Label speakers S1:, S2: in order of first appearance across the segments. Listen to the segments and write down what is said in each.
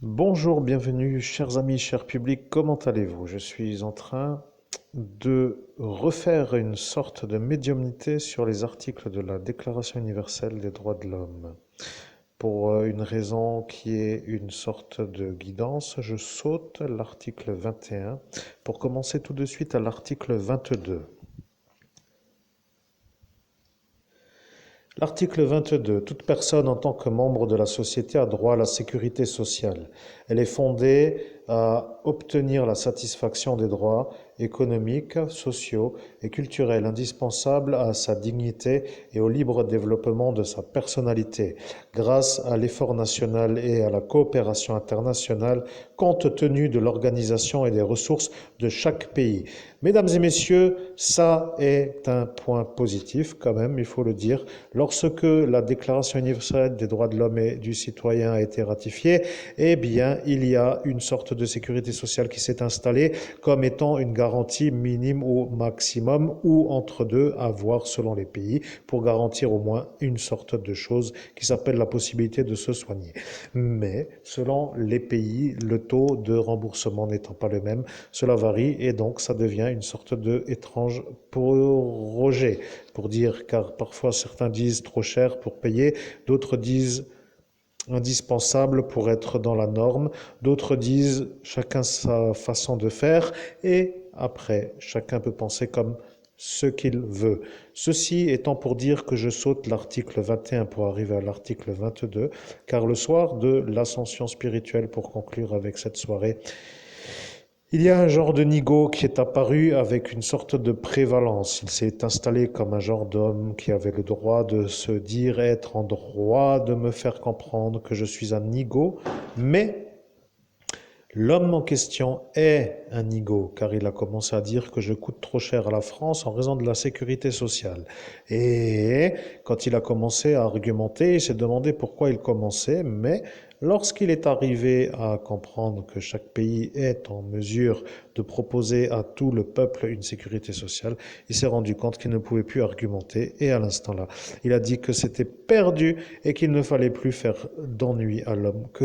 S1: Bonjour, bienvenue, chers amis, cher public, comment allez-vous? Je suis en train de refaire une sorte de médiumnité sur les articles de la Déclaration universelle des droits de l'homme. Pour une raison qui est une sorte de guidance, je saute l'article 21 pour commencer tout de suite à l'article 22. L'article 22. Toute personne en tant que membre de la société a droit à la sécurité sociale. Elle est fondée à obtenir la satisfaction des droits économiques, sociaux et culturels indispensables à sa dignité et au libre développement de sa personnalité, grâce à l'effort national et à la coopération internationale, compte tenu de l'organisation et des ressources de chaque pays. Mesdames et messieurs, ça est un point positif quand même, il faut le dire. Lorsque la Déclaration universelle des droits de l'homme et du citoyen a été ratifiée, eh bien, il y a une sorte de sécurité sociale qui s'est installée comme étant une garantie minime au maximum ou entre deux à voir selon les pays pour garantir au moins une sorte de chose qui s'appelle la possibilité de se soigner. Mais selon les pays, le taux de remboursement n'étant pas le même, cela varie et donc ça devient une sorte de étrange projet pour dire, car parfois certains disent trop cher pour payer, d'autres disent indispensable pour être dans la norme, d'autres disent chacun sa façon de faire et après chacun peut penser comme ce qu'il veut. Ceci étant pour dire que je saute l'article 21 pour arriver à l'article 22, car le soir de l'ascension spirituelle, pour conclure avec cette soirée, il y a un genre de nigo qui est apparu avec une sorte de prévalence. Il s'est installé comme un genre d'homme qui avait le droit de se dire être en droit de me faire comprendre que je suis un nigo, mais l'homme en question est un nigo, car il a commencé à dire que je coûte trop cher à la France en raison de la sécurité sociale. Et quand il a commencé à argumenter, il s'est demandé pourquoi il commençait, mais lorsqu'il est arrivé à comprendre que chaque pays est en mesure de proposer à tout le peuple une sécurité sociale, il s'est rendu compte qu'il ne pouvait plus argumenter et à l'instant là, il a dit que c'était perdu et qu'il ne fallait plus faire d'ennui à l'homme que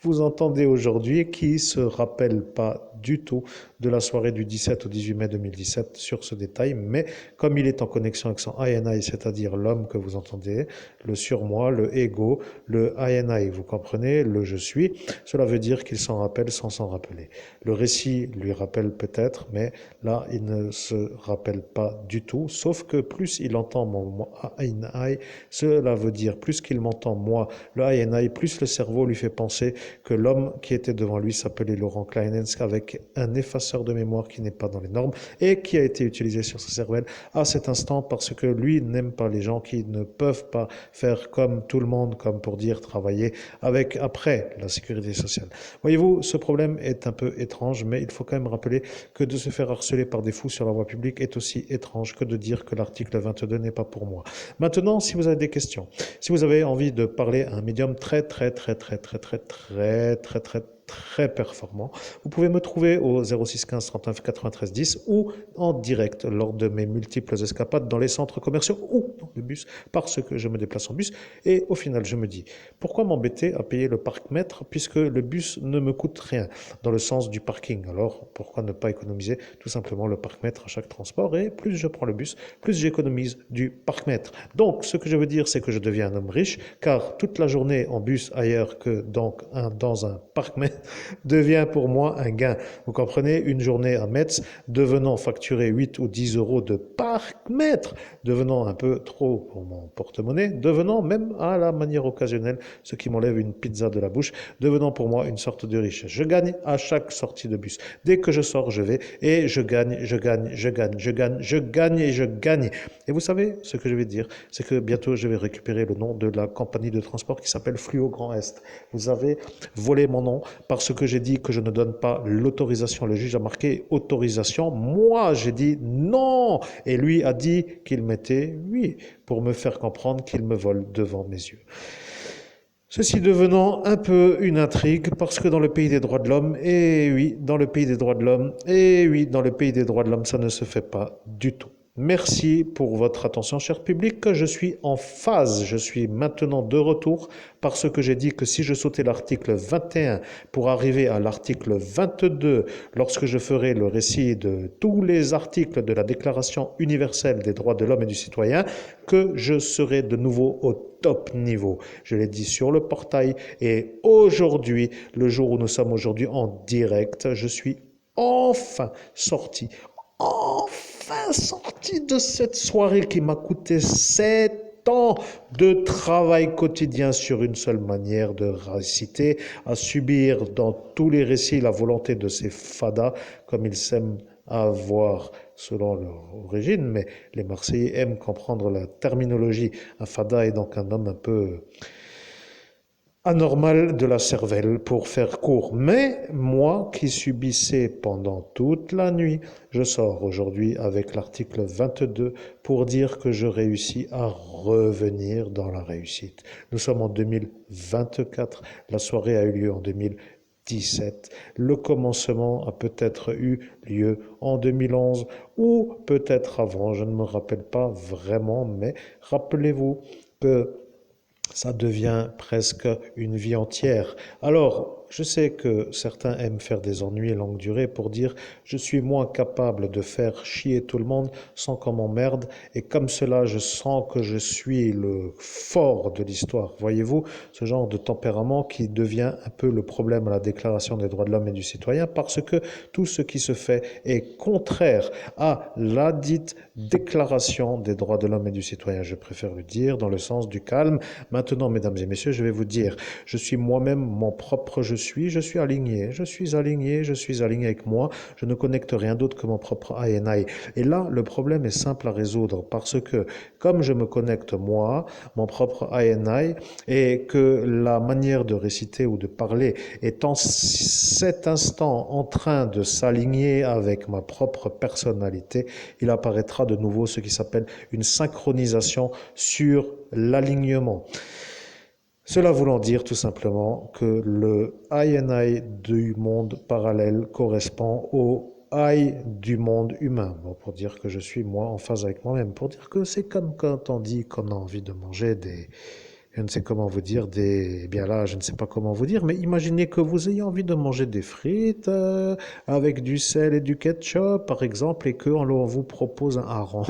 S1: vous entendez aujourd'hui, qui se rappelle pas du tout de la soirée du 17 au 18 mai 2017 sur ce détail, mais comme il est en connexion avec son INI, c'est-à-dire l'homme que vous entendez, le surmoi, le ego, le INI, vous comprenez, le je suis, cela veut dire qu'il s'en rappelle sans s'en rappeler. Le récit lui rappelle peut-être, mais là, il ne se rappelle pas du tout, sauf que plus il entend mon INI, cela veut dire plus qu'il m'entend moi, le INI, plus le cerveau lui fait penser que l'homme qui était devant lui s'appelait Laurent Kleinens avec un effaceur de mémoire qui n'est pas dans les normes et qui a été utilisé sur sa cervelle à cet instant parce que lui n'aime pas les gens qui ne peuvent pas faire comme tout le monde, comme pour dire travailler avec après la sécurité sociale. Voyez-vous, ce problème est un peu étrange, mais il faut quand même rappeler que de se faire harceler par des fous sur la voie publique est aussi étrange que de dire que l'article 22 n'est pas pour moi. Maintenant, si vous avez des questions, si vous avez envie de parler à un médium très performant. Vous pouvez me trouver au 06 15 39 93 10 ou en direct lors de mes multiples escapades dans les centres commerciaux ou dans le bus parce que je me déplace en bus et au final je me dis pourquoi m'embêter à payer le parc-mètre puisque le bus ne me coûte rien dans le sens du parking. Alors pourquoi ne pas économiser tout simplement le parc-mètre à chaque transport et plus je prends le bus, plus j'économise du parc-mètre. Donc ce que je veux dire c'est que je deviens un homme riche car toute la journée en bus ailleurs que dans un parc-mètre devient pour moi un gain. Vous comprenez, une journée à Metz devenant facturée 8 ou 10 euros de parc-mètre, devenant un peu trop pour mon porte-monnaie, devenant même à la manière occasionnelle, ce qui m'enlève une pizza de la bouche, devenant pour moi une sorte de richesse. Je gagne à chaque sortie de bus. Dès que je sors, je vais et je gagne. Et vous savez, ce que je vais dire, c'est que bientôt je vais récupérer le nom de la compagnie de transport qui s'appelle Fluo Grand Est. Vous avez volé mon nom parce que j'ai dit que je ne donne pas l'autorisation. Le juge a marqué autorisation. Moi, j'ai dit non. Et lui a dit qu'il mettait oui pour me faire comprendre qu'il me vole devant mes yeux. Ceci devenant un peu une intrigue parce que dans le pays des droits de l'homme, et oui, dans le pays des droits de l'homme, et oui, dans le pays des droits de l'homme, ça ne se fait pas du tout. Merci pour votre attention, cher public. Je suis en phase. Je suis maintenant de retour parce que j'ai dit que si je sautais l'article 21 pour arriver à l'article 22, lorsque je ferai le récit de tous les articles de la Déclaration universelle des droits de l'homme et du citoyen, que je serai de nouveau au top niveau. Je l'ai dit sur le portail et aujourd'hui, le jour où nous sommes aujourd'hui en direct, je suis enfin sorti de cette soirée qui m'a coûté 7 ans de travail quotidien sur une seule manière de réciter, à subir dans tous les récits la volonté de ces fadas, comme ils s'aiment avoir selon leur origine, mais les Marseillais aiment comprendre la terminologie. Un fada est donc un homme un peu anormal de la cervelle pour faire court. Mais moi qui subissais pendant toute la nuit, je sors aujourd'hui avec l'article 22 pour dire que je réussis à revenir dans la réussite. Nous sommes en 2024, la soirée a eu lieu en 2017. Le commencement a peut-être eu lieu en 2011 ou peut-être avant, je ne me rappelle pas vraiment, mais rappelez-vous que ça devient presque une vie entière. Alors, je sais que certains aiment faire des ennuis longue durée pour dire je suis moins capable de faire chier tout le monde sans qu'on m'emmerde et comme cela je sens que je suis le fort de l'histoire. Voyez-vous, ce genre de tempérament qui devient un peu le problème à la Déclaration des droits de l'homme et du citoyen parce que tout ce qui se fait est contraire à la dite Déclaration des droits de l'homme et du citoyen. Je préfère le dire dans le sens du calme. Maintenant, mesdames et messieurs, je vais vous dire, je suis moi-même mon propre je suis aligné, avec moi, je ne connecte rien d'autre que mon propre INI. Et là, le problème est simple à résoudre parce que comme je me connecte moi, mon propre INI, et que la manière de réciter ou de parler est en cet instant en train de s'aligner avec ma propre personnalité, il apparaîtra de nouveau ce qui s'appelle une synchronisation sur l'alignement. Cela voulant dire tout simplement que le INI du monde parallèle correspond au I du monde humain. Bon, pour dire que je suis moi en phase avec moi-même, pour dire que c'est comme quand on dit qu'on a envie de manger je ne sais comment vous dire, eh bien là, je ne sais pas comment vous dire, mais imaginez que vous ayez envie de manger des frites avec du sel et du ketchup, par exemple, et qu'on vous propose un hareng.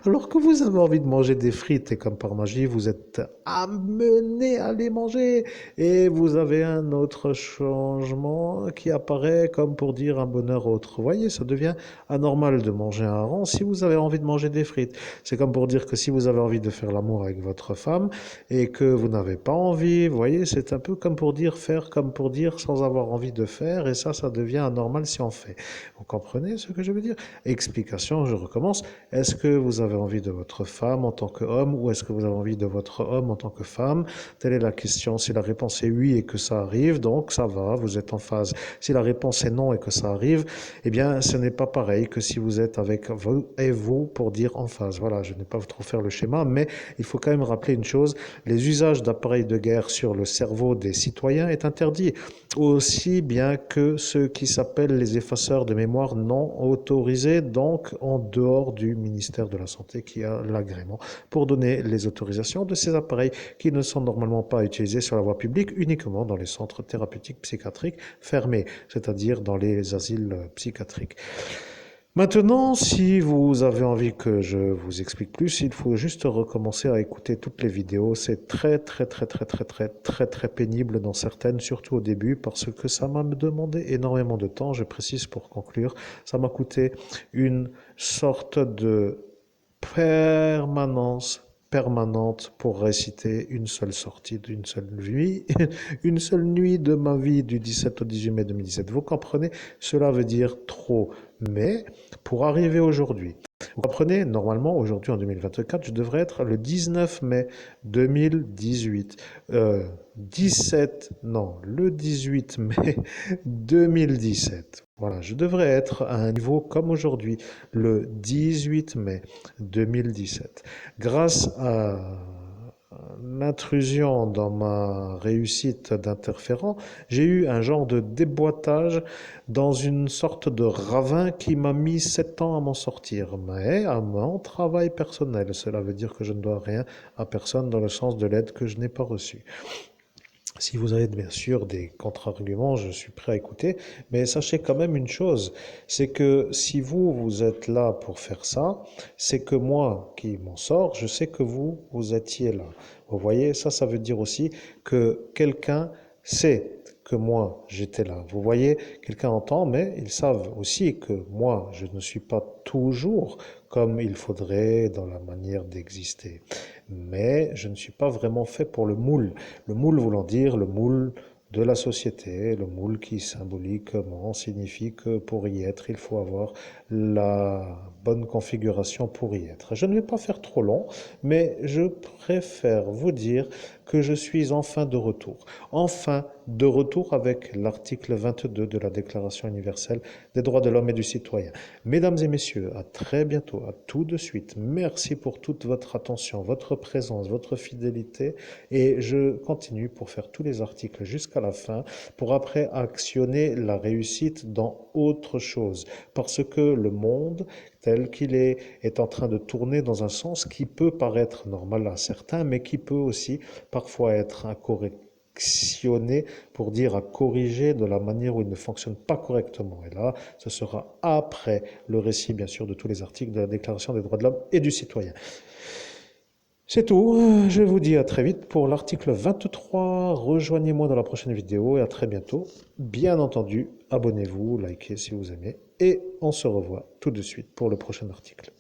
S1: Alors que vous avez envie de manger des frites et comme par magie, vous êtes amené à les manger et vous avez un autre changement qui apparaît comme pour dire un bonheur autre. Vous voyez, ça devient anormal de manger un hareng si vous avez envie de manger des frites. C'est comme pour dire que si vous avez envie de faire l'amour avec votre femme et que vous n'avez pas envie, vous voyez, c'est un peu comme pour dire faire comme pour dire sans avoir envie de faire et ça devient anormal si on fait. Vous comprenez ce que je veux dire? Explication, je recommence. Est-ce que vous avez envie de votre femme en tant qu'homme ou est-ce que vous avez envie de votre homme en tant que femme? Telle est la question. Si la réponse est oui et que ça arrive, donc ça va, vous êtes en phase. Si la réponse est non et que ça arrive, eh bien, ce n'est pas pareil que si vous êtes avec vous et vous pour dire en phase. Voilà, je n'ai pas trop faire le schéma, mais il faut quand même rappeler une chose, les usages d'appareils de guerre sur le cerveau des citoyens est interdit, aussi bien que ceux qui s'appellent les effaceurs de mémoire non autorisés, donc en dehors du ministère de la Santé qui a l'agrément pour donner les autorisations de ces appareils qui ne sont normalement pas utilisés sur la voie publique, uniquement dans les centres thérapeutiques psychiatriques fermés, c'est-à-dire dans les asiles psychiatriques. Maintenant, si vous avez envie que je vous explique plus, il faut juste recommencer à écouter toutes les vidéos. C'est très pénible dans certaines, surtout au début, parce que ça m'a demandé énormément de temps. Je précise pour conclure, ça m'a coûté une sorte de permanente pour réciter une seule sortie d'une seule nuit, une seule nuit de ma vie du 17 au 18 mai 2017. Vous comprenez? Cela veut dire trop. Mais pour arriver aujourd'hui, vous comprenez, normalement, aujourd'hui en 2024, je devrais être le 19 mai 2018. le 18 mai 2017. Voilà, je devrais être à un niveau comme aujourd'hui, le 18 mai 2017. Grâce à l'intrusion dans ma réussite d'interférent, j'ai eu un genre de déboîtage dans une sorte de ravin qui m'a mis 7 ans à m'en sortir, mais à mon travail personnel. Cela veut dire que je ne dois rien à personne dans le sens de l'aide que je n'ai pas reçue. Si vous avez bien sûr des contre-arguments, je suis prêt à écouter, mais sachez quand même une chose, c'est que si vous, vous êtes là pour faire ça, c'est que moi qui m'en sors, je sais que vous, vous étiez là. Vous voyez, ça veut dire aussi que quelqu'un sait que moi, j'étais là. Vous voyez, quelqu'un entend, mais ils savent aussi que moi, je ne suis pas toujours comme il faudrait dans la manière d'exister. Mais je ne suis pas vraiment fait pour le moule. Le moule voulant dire le moule de la société, le moule qui symboliquement signifie que pour y être, il faut avoir la bonne configuration pour y être. Je ne vais pas faire trop long, mais je préfère vous dire que je suis enfin de retour. Enfin de retour avec l'article 22 de la Déclaration universelle des droits de l'homme et du citoyen. Mesdames et messieurs, à très bientôt, à tout de suite. Merci pour toute votre attention, votre présence, votre fidélité et je continue pour faire tous les articles jusqu'à la fin pour après actionner la réussite dans autre chose parce que le monde tel qu'il est en train de tourner dans un sens qui peut paraître normal à certains mais qui peut aussi parfois être incorrect pour dire à corriger de la manière où il ne fonctionne pas correctement. Et là, ce sera après le récit, bien sûr, de tous les articles de la Déclaration des droits de l'homme et du citoyen. C'est tout. Je vous dis à très vite pour l'article 23. Rejoignez-moi dans la prochaine vidéo et à très bientôt. Bien entendu, abonnez-vous, likez si vous aimez et on se revoit tout de suite pour le prochain article.